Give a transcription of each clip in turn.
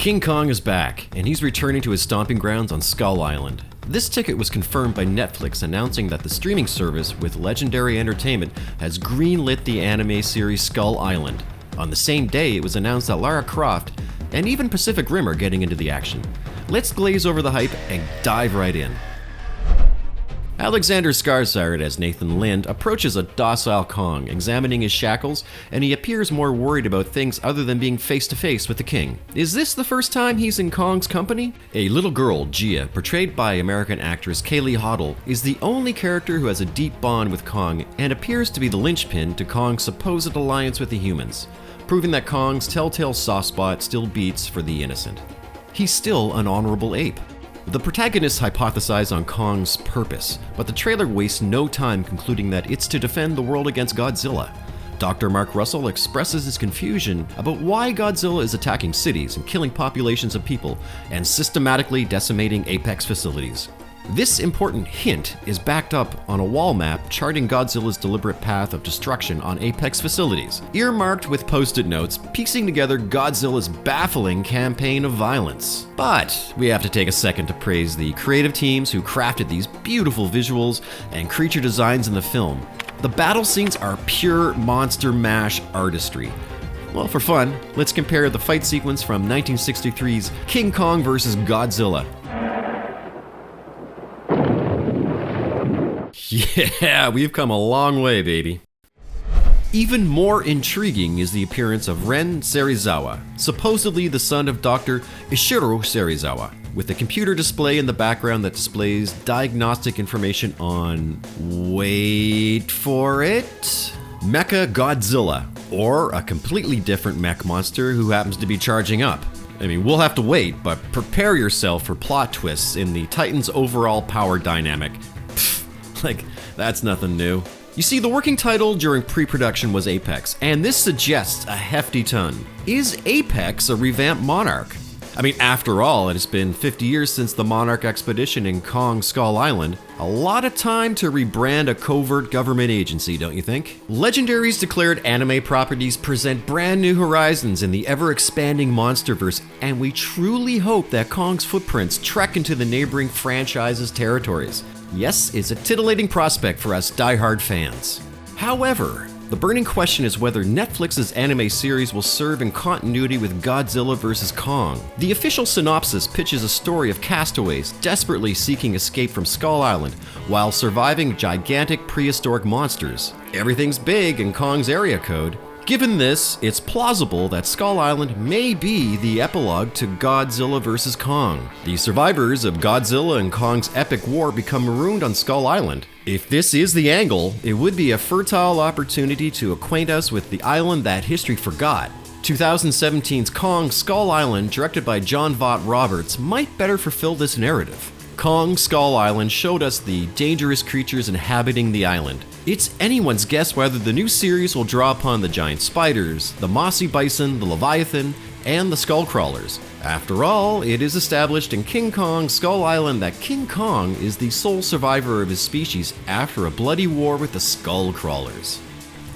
King Kong is back, and he's returning to his stomping grounds on Skull Island. This ticket was confirmed by Netflix, announcing that the streaming service with Legendary Entertainment has greenlit the anime series Skull Island. On the same day, it was announced that Lara Croft and even Pacific Rim are getting into the action. Let's glaze over the hype and dive right in. Alexander Skarsgård as Nathan Lind approaches a docile Kong, examining his shackles, and he appears more worried about things other than being face-to-face with the king. Is this the first time he's in Kong's company? A little girl, Gia, portrayed by American actress Kaylee Hoddle, is the only character who has a deep bond with Kong and appears to be the linchpin to Kong's supposed alliance with the humans, proving that Kong's telltale soft spot still beats for the innocent. He's still an honorable ape. The protagonists hypothesize on Kong's purpose, but the trailer wastes no time concluding that it's to defend the world against Godzilla. Dr. Mark Russell expresses his confusion about why Godzilla is attacking cities and killing populations of people and systematically decimating apex facilities. This important hint is backed up on a wall map charting Godzilla's deliberate path of destruction on apex facilities, earmarked with post-it notes piecing together Godzilla's baffling campaign of violence. But we have to take a second to praise the creative teams who crafted these beautiful visuals and creature designs in the film. The battle scenes are pure monster mash artistry. Well, for fun, let's compare the fight sequence from 1963's King Kong vs. Godzilla. Yeah, we've come a long way, baby. Even more intriguing is the appearance of Ren Serizawa, supposedly the son of Dr. Ishirō Serizawa, with a computer display in the background that displays diagnostic information on, wait for it, Mecha-Godzilla, or a completely different mech monster who happens to be charging up. I mean, we'll have to wait, but prepare yourself for plot twists in the Titan's overall power dynamic. Like, that's nothing new. You see, the working title during pre-production was Apex, and this suggests a hefty ton. Is Apex a revamped Monarch? I mean, after all, it has been 50 years since the Monarch expedition in Kong Skull Island. A lot of time to rebrand a covert government agency, don't you think? Legendary's declared anime properties present brand new horizons in the ever-expanding Monsterverse, and we truly hope that Kong's footprints trek into the neighboring franchise's territories. Yes, it's a titillating prospect for us die-hard fans. However, the burning question is whether Netflix's anime series will serve in continuity with Godzilla vs. Kong. The official synopsis pitches a story of castaways desperately seeking escape from Skull Island while surviving gigantic prehistoric monsters. Everything's big in Kong's area code. Given this, it's plausible that Skull Island may be the epilogue to Godzilla vs. Kong. The survivors of Godzilla and Kong's epic war become marooned on Skull Island. If this is the angle, it would be a fertile opportunity to acquaint us with the island that history forgot. 2017's Kong Skull Island, directed by John Vogt-Roberts, might better fulfill this narrative. Kong Skull Island showed us the dangerous creatures inhabiting the island. It's anyone's guess whether the new series will draw upon the giant spiders, the mossy bison, the leviathan, and the skull crawlers. After all, it is established in King Kong Skull Island that King Kong is the sole survivor of his species after a bloody war with the skull crawlers.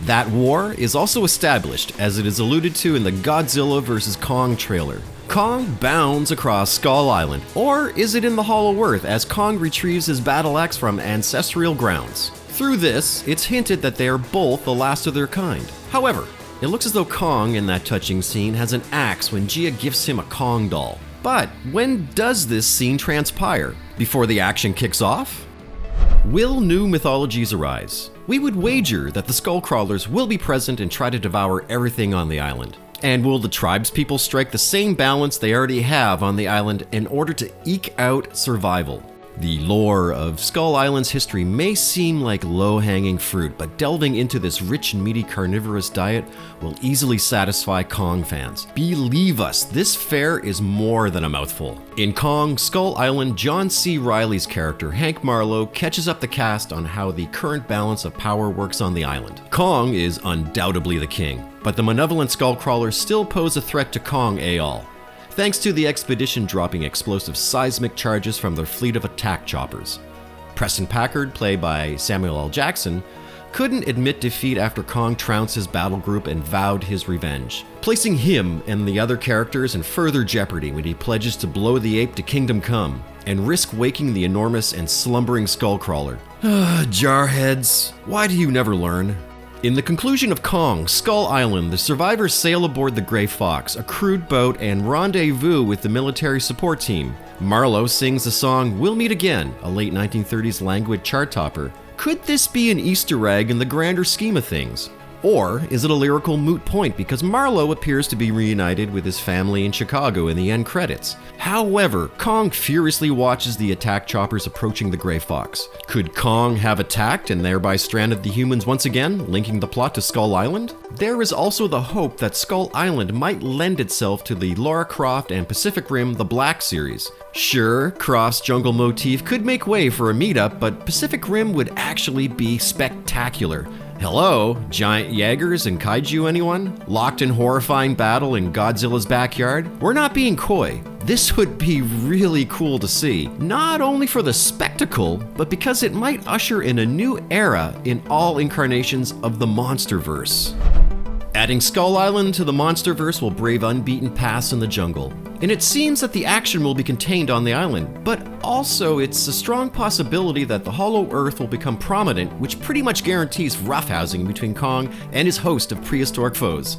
That war is also established, as it is alluded to in the Godzilla vs. Kong trailer. Kong bounds across Skull Island, or is it in the Hollow Earth as Kong retrieves his battle axe from ancestral grounds? Through this, it's hinted that they are both the last of their kind. However, it looks as though Kong in that touching scene has an axe when Gia gifts him a Kong doll. But when does this scene transpire? Before the action kicks off? Will new mythologies arise? We would wager that the Skullcrawlers will be present and try to devour everything on the island. And will the tribespeople strike the same balance they already have on the island in order to eke out survival? The lore of Skull Island's history may seem like low-hanging fruit, but delving into this rich and meaty carnivorous diet will easily satisfy Kong fans. Believe us, this fare is more than a mouthful. In Kong Skull Island, John C. Reilly's character, Hank Marlowe, catches up the cast on how the current balance of power works on the island. Kong is undoubtedly the king, but the malevolent Skullcrawlers still pose a threat to Kong et.al., thanks to the expedition dropping explosive seismic charges from their fleet of attack choppers. Preston Packard, played by Samuel L. Jackson, couldn't admit defeat after Kong trounced his battle group and vowed his revenge, placing him and the other characters in further jeopardy when he pledges to blow the ape to Kingdom Come and risk waking the enormous and slumbering Skullcrawler. Jarheads, why do you never learn? In the conclusion of Kong, Skull Island, the survivors sail aboard the Gray Fox, a crude boat, and rendezvous with the military support team. Marlowe sings the song We'll Meet Again, a late 1930s languid chart topper. Could this be an Easter egg in the grander scheme of things? Or is it a lyrical moot point because Marlowe appears to be reunited with his family in Chicago in the end credits? However, Kong furiously watches the attack choppers approaching the Gray Fox. Could Kong have attacked and thereby stranded the humans once again, linking the plot to Skull Island? There is also the hope that Skull Island might lend itself to the Lara Croft and Pacific Rim The Black series. Sure, Croft's jungle motif could make way for a meetup, but Pacific Rim would actually be spectacular. Hello, giant Jaegers and Kaiju anyone? Locked in horrifying battle in Godzilla's backyard? We're not being coy. This would be really cool to see, not only for the spectacle, but because it might usher in a new era in all incarnations of the Monsterverse. Adding Skull Island to the Monsterverse will brave unbeaten paths in the jungle. And it seems that the action will be contained on the island, but also it's a strong possibility that the Hollow Earth will become prominent, which pretty much guarantees roughhousing between Kong and his host of prehistoric foes.